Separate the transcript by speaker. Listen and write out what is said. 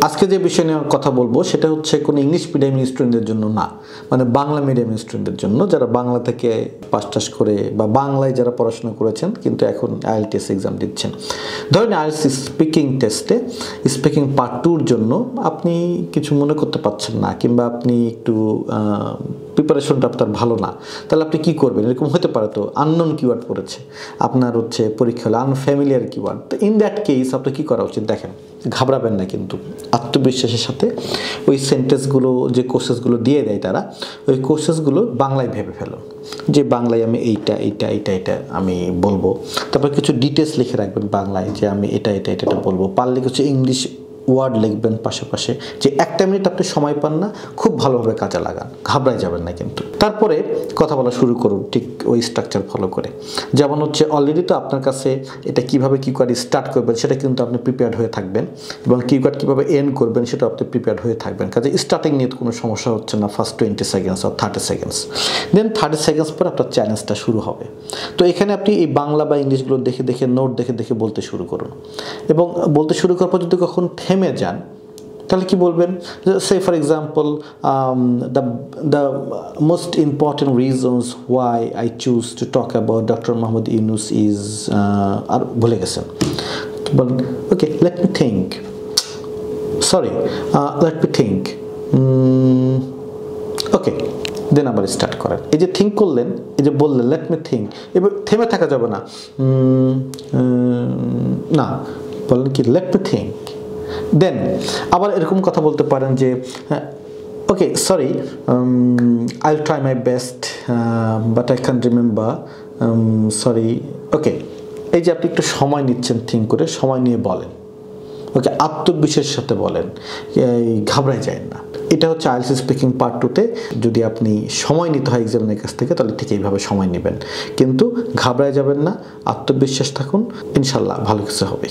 Speaker 1: আজকে যে বিষয় নিয়ে কথা বলবো সেটা হচ্ছে কোনো ইংলিশ মিডিয়াম স্টুডেন্টদের জন্য না, মানে বাংলা মিডিয়াম স্টুডেন্টদের জন্য, যারা বাংলা থেকে পাস টাস করে বা বাংলায় যারা পড়াশোনা করেছেন কিন্তু এখন আইএলটিএস এক্সাম দিচ্ছেন। ধরেন আইএলটিএস স্পিকিং টেস্টে স্পিকিং পার্ট 2-র জন্য আপনি কিছু মনে করতে পারছেন না, কিংবা আপনি একটু প্রিপারেশনটা আপনার ভালো না, তাহলে আপনি কী করবেন? এরকম হতে পারে তো আননোন কিওয়ার্ড পড়েছে আপনার হচ্ছে পরীক্ষা হলে, আনফ্যামিলিয়ার কিওয়ার্ড। তো ইন দ্যাট কেস আপনার কী করা উচিত? দেখেন, ঘাবড়াবেন না, কিন্তু আত্মবিশ্বাসের সাথে ওই সেন্টেন্সগুলো, যে কোর্সেসগুলো দিয়ে দেয় তারা, ওই কোর্সেসগুলো বাংলায় ভেবে ফেলুন যে বাংলায় আমি এইটা এইটা এইটা এটা আমি বলবো। তারপর কিছু ডিটেলস লিখে রাখবেন বাংলায় যে আমি এটা এটা এটা এটা বলবো। পারলে কিছু ইংলিশ ওয়ার্ড লিখবেন পাশাপাশি, যে একটা মিনিট আপনি সময় পান না, খুব ভালোভাবে কাজে লাগান, ঘাবড়ায় যাবেন না কিন্তু। তারপরে কথা বলা শুরু করুন ঠিক ওই স্ট্রাকচার ফলো করে। যেমন হচ্ছে অলরেডি তো আপনার কাছে এটা কীভাবে কী করে স্টার্ট করবেন সেটা কিন্তু আপনি প্রিপেয়ার্ড হয়ে থাকবেন, এবং কিওয়ার্ড কীভাবে এন্ড করবেন সেটা আপনি প্রিপেয়ার্ড হয়ে থাকবেন। কাজে স্টার্টিং নিয়ে কোনো সমস্যা হচ্ছে না, ফার্স্ট 20 সেকেন্ডস আর 30 সেকেন্ডস, দেন 30 সেকেন্ডস পর আপনার চ্যালেঞ্জটা শুরু হবে। তো এখানে আপনি এই বাংলা বা ইংলিশগুলো দেখে দেখে, নোট দেখে দেখে বলতে শুরু করুন, এবং বলতে শুরু করার পর যদি কখন থেমে যান তাহলে কি বলবেন? Say for example, the most important reasons why I choose to talk about doctor Muhammad Yunus is, আর ভুলে গেছেন, বলেন okay let me think, sorry let me think, okay, then আবার স্টার্ট করেন। এই যে থিঙ্ক করলেন, এই যে বললেন লেট মি থিঙ্ক, এবার থেমে থাকা যাবে না, না, বলেন কি লেট মি থিঙ্ক। দেন আবার এরকম কথা বলতে পারেন যে okay sorry, I will try my best but I can't remember, sorry, okay. এই যে আপনি একটু সময় নিচ্ছেন, থিঙ্ক করে সময় নিয়ে বলেন, ওকে, আত্মবিশ্বাসের সাথে বলেন, ঘাবড়ায় যায় না। এটা হচ্ছে আইএলটিএস স্পিকিং পার্ট 2-তে। যদি আপনি সময় নিতে হয় এক্সামিনের কাছ থেকে, তাহলে ঠিক এইভাবে সময় নেবেন, কিন্তু ঘাবড়ায় যাবেন না, আত্মবিশ্বাস থাকুন, ইনশাল্লাহ ভালো কিছু হবে।